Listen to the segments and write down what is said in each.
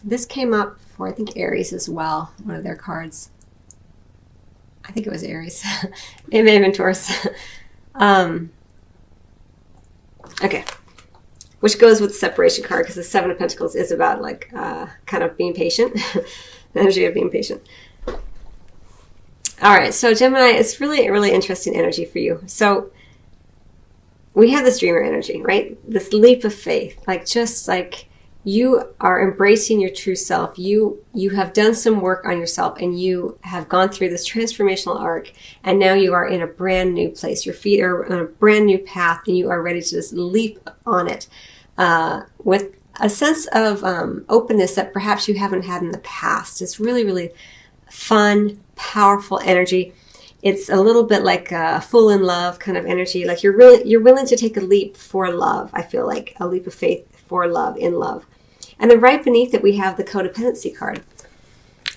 This came up for, I think, Aries as well, one of their cards. I think it was Aries. It may have been Taurus. Okay. Which goes with the separation card, because the Seven of Pentacles is about like kind of being patient. The energy of being patient. All right, so Gemini, it's really, really interesting energy for you. So we have this dreamer energy, right? This leap of faith, like just like you are embracing your true self. You have done some work on yourself, and you have gone through this transformational arc, and now you are in a brand new place. Your feet are on a brand new path, and you are ready to just leap on it with a sense of openness that perhaps you haven't had in the past. It's really, really fun, powerful energy. It's a little bit like a full in love kind of energy. Like you're willing to take a leap for love. I feel like a leap of faith for love, in love. And then right beneath it, we have the codependency card.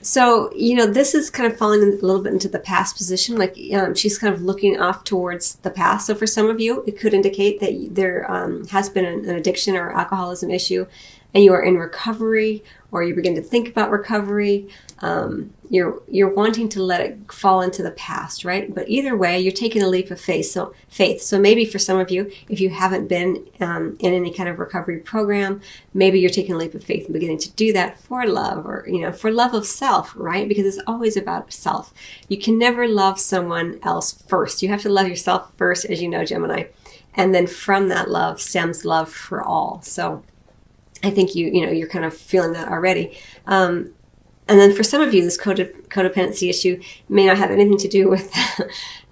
So, this is kind of falling a little bit into the past position. Like she's kind of looking off towards the past. So for some of you, it could indicate that there has been an addiction or alcoholism issue, and you are in recovery, or you begin to think about recovery. You're wanting to let it fall into the past, right? But either way, you're taking a leap of faith. So maybe for some of you, if you haven't been in any kind of recovery program, maybe you're taking a leap of faith and beginning to do that for love, or for love of self, right? Because it's always about self. You can never love someone else first. You have to love yourself first, as you know, Gemini, and then from that love stems love for all. So I think you're kind of feeling that already. And then for some of you, this codependency issue may not have anything to do with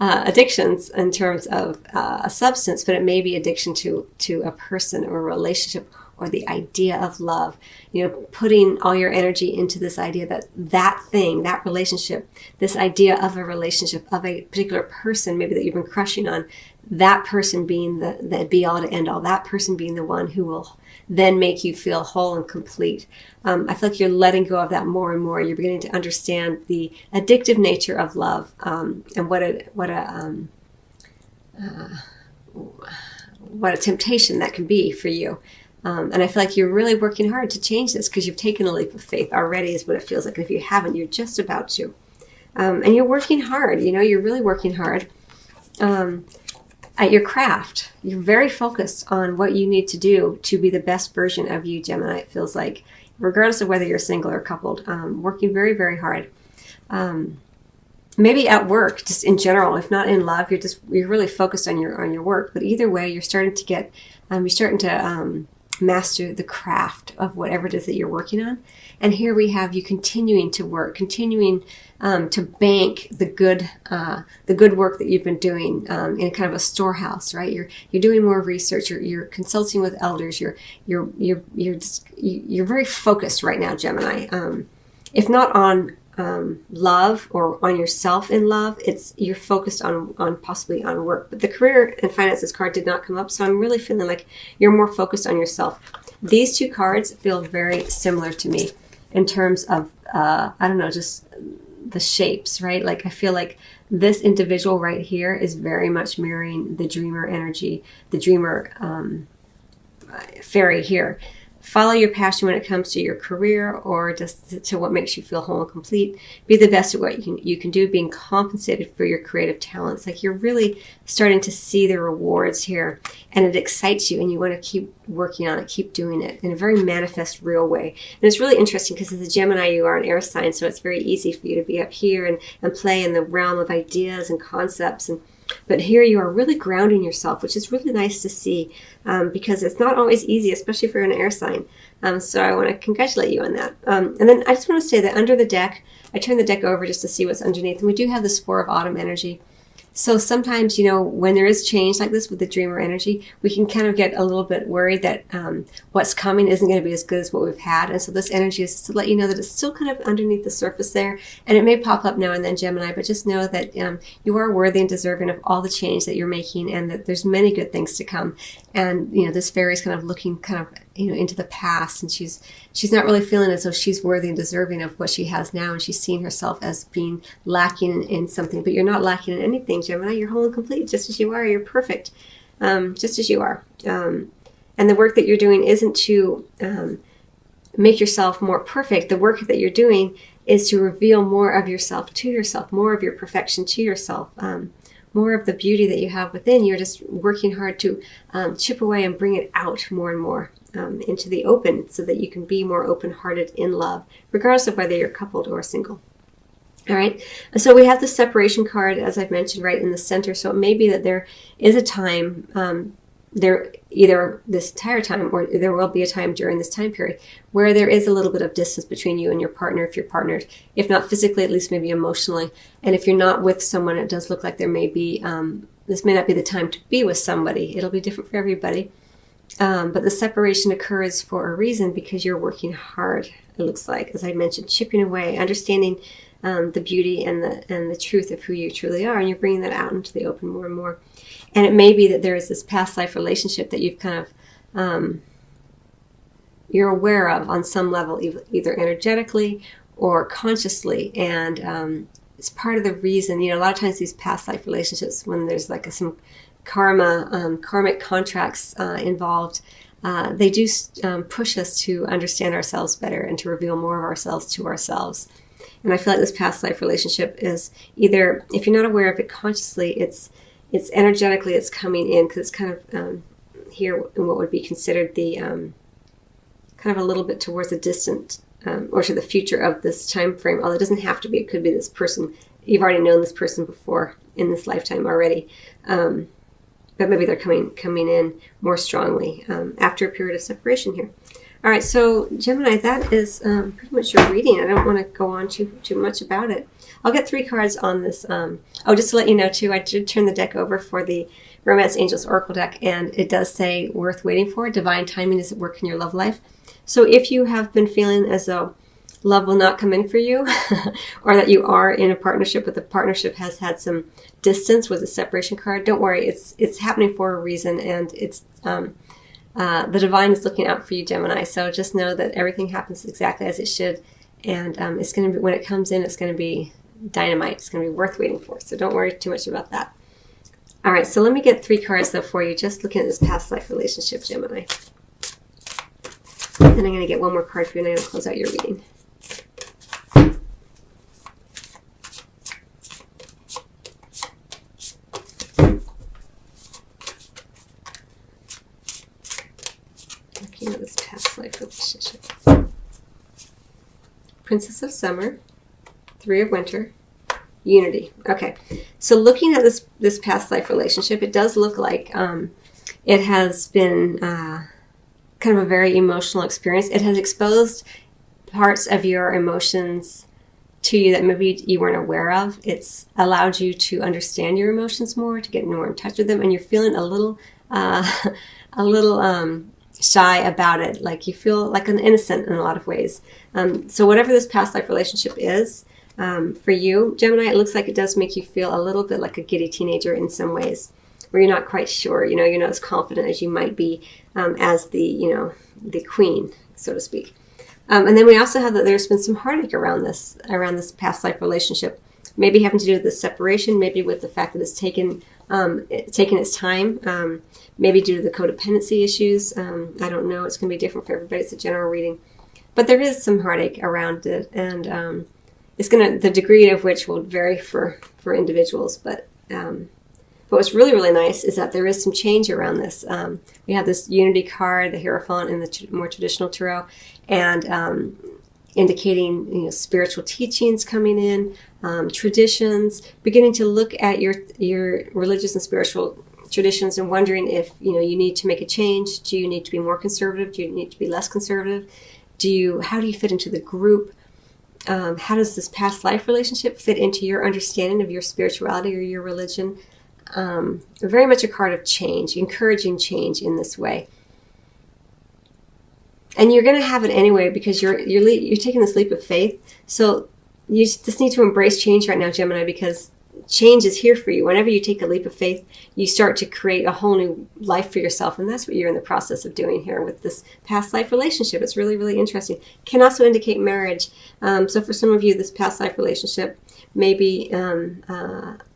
addictions in terms of a substance, but it may be addiction to a person or a relationship or the idea of love. Putting all your energy into this idea that thing, that relationship, this idea of a relationship, of a particular person maybe that you've been crushing on, that person being the be all to end all, that person being the one who will then make you feel whole and complete. I feel like you're letting go of that more and more. You're beginning to understand the addictive nature of love, and what a temptation that can be for you. And I feel like you're really working hard to change this, because you've taken a leap of faith already, is what it feels like. And if you haven't, you're just about to. And you're working hard. You're really working hard at your craft. You're very focused on what you need to do to be the best version of you, Gemini. It feels like, regardless of whether you're single or coupled, working very, very hard. Maybe at work, just in general, if not in love, you're really focused on your work. But either way, you're starting to master the craft of whatever it is that you're working on. And here we have you continuing to work, continuing to bank the good work that you've been doing in kind of a storehouse, right? You're doing more research. You're consulting with elders. You're very focused right now, Gemini. If not on love or on yourself in love, you're focused on possibly on work. But the career and finances card did not come up, so I'm really feeling like you're more focused on yourself. These two cards feel very similar to me in terms of just the shapes, right? Like I feel like this individual right here is very much mirroring the dreamer energy, the dreamer fairy here. Follow your passion when it comes to your career, or just to what makes you feel whole and complete. Be the best at what you can do, being compensated for your creative talents. Like you're really starting to see the rewards here, and it excites you, and you want to keep working on it, keep doing it in a very manifest, real way. And it's really interesting because as a Gemini, you are an air sign, so it's very easy for you to be up here and play in the realm of ideas and concepts. But here you are really grounding yourself, which is really nice to see, because it's not always easy, especially for an air sign. So I want to congratulate you on that. And then I just want to say that under the deck, I turned the deck over just to see what's underneath. And we do have this Four of Autumn energy. So sometimes, when there is change like this with the dreamer energy, we can kind of get a little bit worried that what's coming isn't going to be as good as what we've had. And so this energy is to let you know that it's still kind of underneath the surface there. And it may pop up now and then, Gemini, but just know that you are worthy and deserving of all the change that you're making, and that there's many good things to come. And, this fairy is kind of looking kind of, into the past, and she's not really feeling as though she's worthy and deserving of what she has now, and she's seeing herself as being lacking in something. But you're not lacking in anything, Gemini. You're whole and complete, just as you are. You're perfect, just as you are. And the work that you're doing isn't to make yourself more perfect, the work that you're doing is to reveal more of yourself to yourself, more of your perfection to yourself, more of the beauty that you have within. You're just working hard to chip away and bring it out more and more into the open, so that you can be more open-hearted in love, regardless of whether you're coupled or single. All right, so we have the separation card, as I've mentioned, right in the center. So it may be that there is a time, there either this entire time, or there will be a time during this time period where there is a little bit of distance between you and your partner, if you're partnered, if not physically, at least maybe emotionally. And if you're not with someone, it does look like there may be, this may not be the time to be with somebody. It'll be different for everybody. But the separation occurs for a reason, because you're working hard, it looks like, as I mentioned, chipping away, understanding the beauty and the truth of who you truly are, and you're bringing that out into the open more and more. And it may be that there is this past life relationship that you've kind of you're aware of on some level, either energetically or consciously, and it's part of the reason. A lot of times these past life relationships, when there's like some karmic contracts involved, they do push us to understand ourselves better and to reveal more of ourselves to ourselves. And I feel like this past life relationship is either, if you're not aware of it consciously, it's energetically, it's coming in, because it's kind of here in what would be considered the kind of a little bit towards the distant or to the future of this time frame. Although it doesn't have to be. It could be this person. You've already known this person before in this lifetime already. But maybe they're coming in more strongly after a period of separation here. All right, so Gemini, that is pretty much your reading. I don't want to go on too much about it. I'll get 3 cards on this. Just to let you know, too, I did turn the deck over for the Romance Angels Oracle deck, and it does say worth waiting for. Divine timing is at work in your love life. So if you have been feeling as though love will not come in for you, or that you are in a partnership, but the partnership has had some distance with the separation card, don't worry. It's happening for a reason, and it's the divine is looking out for you, Gemini. So just know that everything happens exactly as it should, and it's going to be, when it comes in, it's going to be dynamite. It's going to be worth waiting for. So don't worry too much about that. All right, so let me get 3 cards though for you, just looking at this past life relationship, Gemini. And I'm going to get 1 more card for you, and I'm going to close out your reading. Looking at this past life relationship. Princess of Summer, 3 of Winter, Unity. Okay, so looking at this past life relationship, it does look like it has been kind of a very emotional experience. It has exposed parts of your emotions to you that maybe you weren't aware of. It's allowed you to understand your emotions more, to get more in touch with them, and you're feeling a little shy about it. Like you feel like an innocent in a lot of ways. So whatever this past life relationship is for you, Gemini, it looks like it does make you feel a little bit like a giddy teenager in some ways, where you're not quite sure, you're not as confident as you might be as the queen, so to speak. And then we also have that there's been some heartache around this past life relationship, maybe having to do with the separation, maybe with the fact that it's taken its time, maybe due to the codependency issues. I don't know. It's going to be different for everybody. It's a general reading. But there is some heartache around it, and the degree of which will vary for individuals, but what's really, really nice is that there is some change around this. We have this Unity card, the Hierophant in the more traditional tarot, and indicating spiritual teachings coming in, traditions, beginning to look at your religious and spiritual traditions and wondering if you need to make a change. Do you need to be more conservative? Do you need to be less conservative? How do you fit into the group? How does this past life relationship fit into your understanding of your spirituality or your religion? Very much a card of change, encouraging change in this way. And you're going to have it anyway, because you're taking this leap of faith. So you just need to embrace change right now, Gemini, because change is here for you. Whenever you take a leap of faith, you start to create a whole new life for yourself. And that's what you're in the process of doing here with this past life relationship. It's really, really interesting. Can also indicate marriage. So for some of you, this past life relationship may be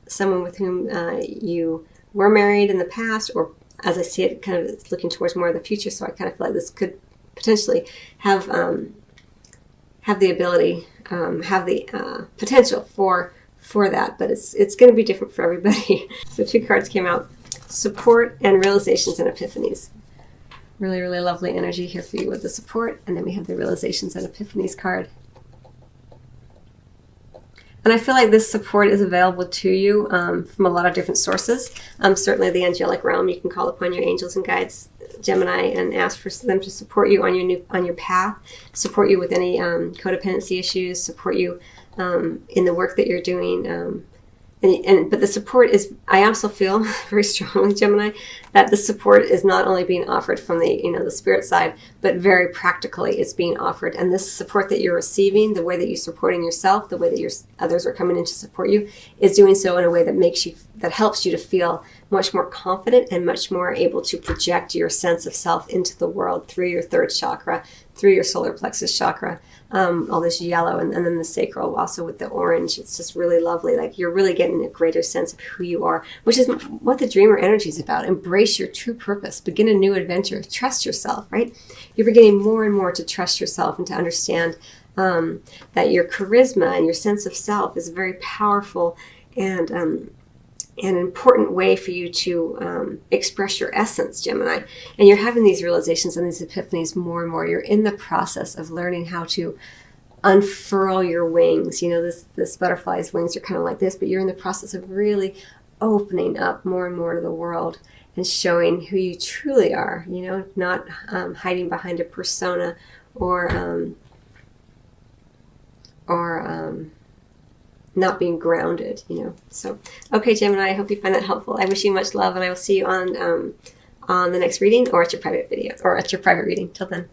someone with whom you were married in the past, or as I see it, kind of looking towards more of the future. So I kind of feel like this could potentially have have the ability, have the potential for that, but it's going to be different for everybody. So 2 cards came out: support and realizations and epiphanies. Really, really lovely energy here for you with the support, and then we have the realizations and epiphanies card. And I feel like this support is available to you from a lot of different sources. Certainly the angelic realm, you can call upon your angels and guides, Gemini, and ask for them to support you on your path, support you with any codependency issues, support you in the work that you're doing. But the support is, I also feel very strongly, Gemini, that the support is not only being offered from the spirit side, but very practically it's being offered. And this support that you're receiving, the way that you're supporting yourself, the way that others are coming in to support you, is doing so in a way that helps you to feel much more confident and much more able to project your sense of self into the world through your 3rd chakra, through your solar plexus chakra. All this yellow, and then the sacral also with the orange. It's just really lovely. Like, you're really getting a greater sense of who you are, which is what the dreamer energy is about. Embrace your true purpose. Begin a new adventure. Trust yourself, right? You're beginning more and more to trust yourself and to understand that your charisma and your sense of self is very powerful and an important way for you to express your essence, Gemini. And you're having these realizations and these epiphanies more and more. You're in the process of learning how to unfurl your wings. This butterfly's wings are kind of like this, but you're in the process of really opening up more and more to the world and showing who you truly are, not hiding behind a persona or not being grounded, So, okay, Gemini, I hope you find that helpful. I wish you much love, and I will see you on the next reading or at your private video or at your private reading. Till then.